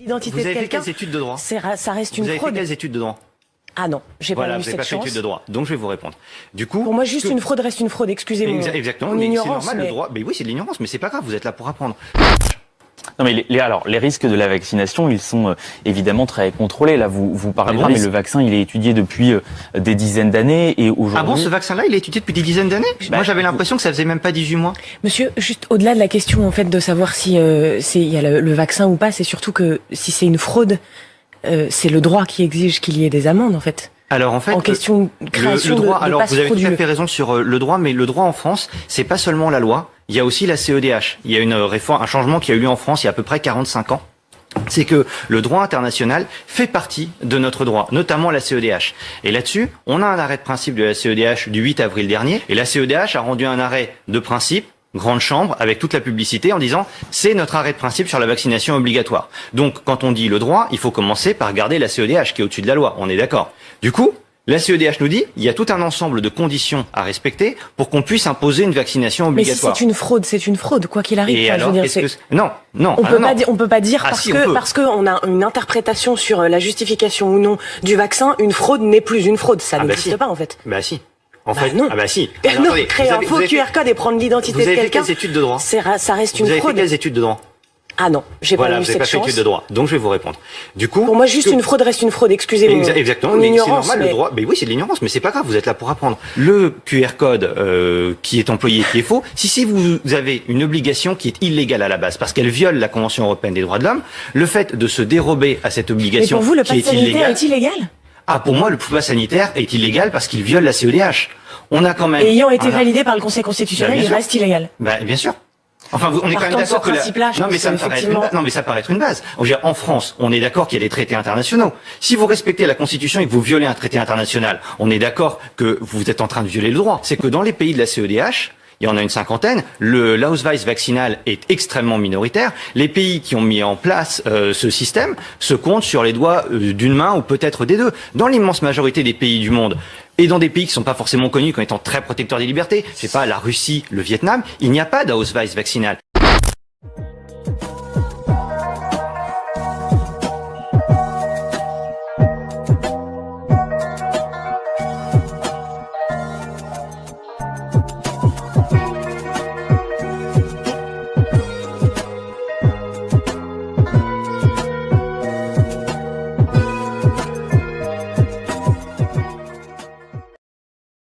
L'identité Vous de avez fait quelqu'un, quelles études de droit? ça reste une Vous avez fraude. fait quelles études de droit? Ah non, j'ai Voilà, pas eu vous n'avez cette pas fait chance. études de droit, donc je vais vous répondre. Du coup, Pour moi, juste une fraude reste une fraude. Excusez-moi. Exactement, Mon mais c'est ignorance, normal, mais... le droit. Mais oui, c'est de l'ignorance, mais c'est pas grave, vous êtes là pour apprendre. Non mais alors les risques de la vaccination, ils sont évidemment très contrôlés. Là, vous parlez bon, mais le vaccin, il est étudié depuis des dizaines d'années et aujourd'hui. Ah bon, ce vaccin-là, il est étudié depuis des dizaines d'années? Moi, j'avais l'impression que ça faisait même pas 18 mois. Monsieur, juste au-delà de la question en fait de savoir si il y a le vaccin ou pas, c'est surtout que si c'est une fraude, c'est le droit qui exige qu'il y ait des amendes en fait. Alors en fait, en question de création le droit, de alors passe vous avez tout frauduleux. à fait raison sur le droit, mais le droit en France, c'est pas seulement la loi, il y a aussi la CEDH. Il y a une réforme, un changement qui a eu lieu en France il y a à peu près 45 ans. C'est que le droit international fait partie de notre droit, notamment la CEDH. Et là-dessus, on a un arrêt de principe de la CEDH du 8 avril dernier, et la CEDH a rendu un arrêt de principe, grande chambre, avec toute la publicité, en disant c'est notre arrêt de principe sur la vaccination obligatoire. Donc, quand on dit le droit, il faut commencer par regarder la CEDH qui est au-dessus de la loi. On est d'accord. Du coup, la CEDH nous dit il y a tout un ensemble de conditions à respecter pour qu'on puisse imposer une vaccination obligatoire. Mais si c'est une fraude, quoi qu'il arrive. Et Enfin, alors, je veux dire, est-ce que... Non. On peut pas dire Ah, parce si, on peut. parce que on a une interprétation sur la justification ou non du vaccin, une fraude n'est plus une fraude. Ça n'existe si. pas en fait. Bah si. En Bah fait, non. ah bah si. Non, Alors, attendez, créer un faux QR code et prendre l'identité vous de avez fait quelqu'un, quelles études de droit? ça reste une Vous avez fait fraude. quelles études de droit? Ah non, j'ai Voilà, pas eu vous n'avez cette pas fait chance. études de droit, donc je vais vous répondre. Du coup, Pour moi, juste une fraude reste une fraude. Excusez-moi. Exactement, Mon mais c'est ignorance, normal, mais... le droit. Mais oui, c'est de l'ignorance, mais c'est pas grave, vous êtes là pour apprendre. Le QR code qui est employé, qui est faux, si vous avez une obligation qui est illégale à la base, parce qu'elle viole la Convention européenne des droits de l'homme, le fait de se dérober à cette Mais obligation pour vous, le qui pass est sanitaire illégale... est illégal? Ah, pour moi, le pass sanitaire est illégal parce qu'il viole la CEDH. On a quand même... Et ayant été Voilà. validé par le Conseil constitutionnel, Bien il sûr. reste illégal. Bah, bien sûr. Enfin, on est quand même Partant de ce d'accord que principe-là, je non, mais pense ça me que paraît être une effectivement- base. Non, mais ça paraît être une base. On veut dire, en France, on est d'accord qu'il y a des traités internationaux. Si vous respectez la Constitution et que vous violez un traité international, on est d'accord que vous êtes en train de violer le droit. C'est que dans les pays de la CEDH, il y en a une cinquantaine, l'Ausweis vaccinal est extrêmement minoritaire. Les pays qui ont mis en place ce système se comptent sur les doigts d'une main ou peut-être des deux. Dans l'immense majorité des pays du monde, et dans des pays qui sont pas forcément connus comme étant très protecteurs des libertés, je sais pas, la Russie, le Vietnam, il n'y a pas d'Ausweis vaccinal.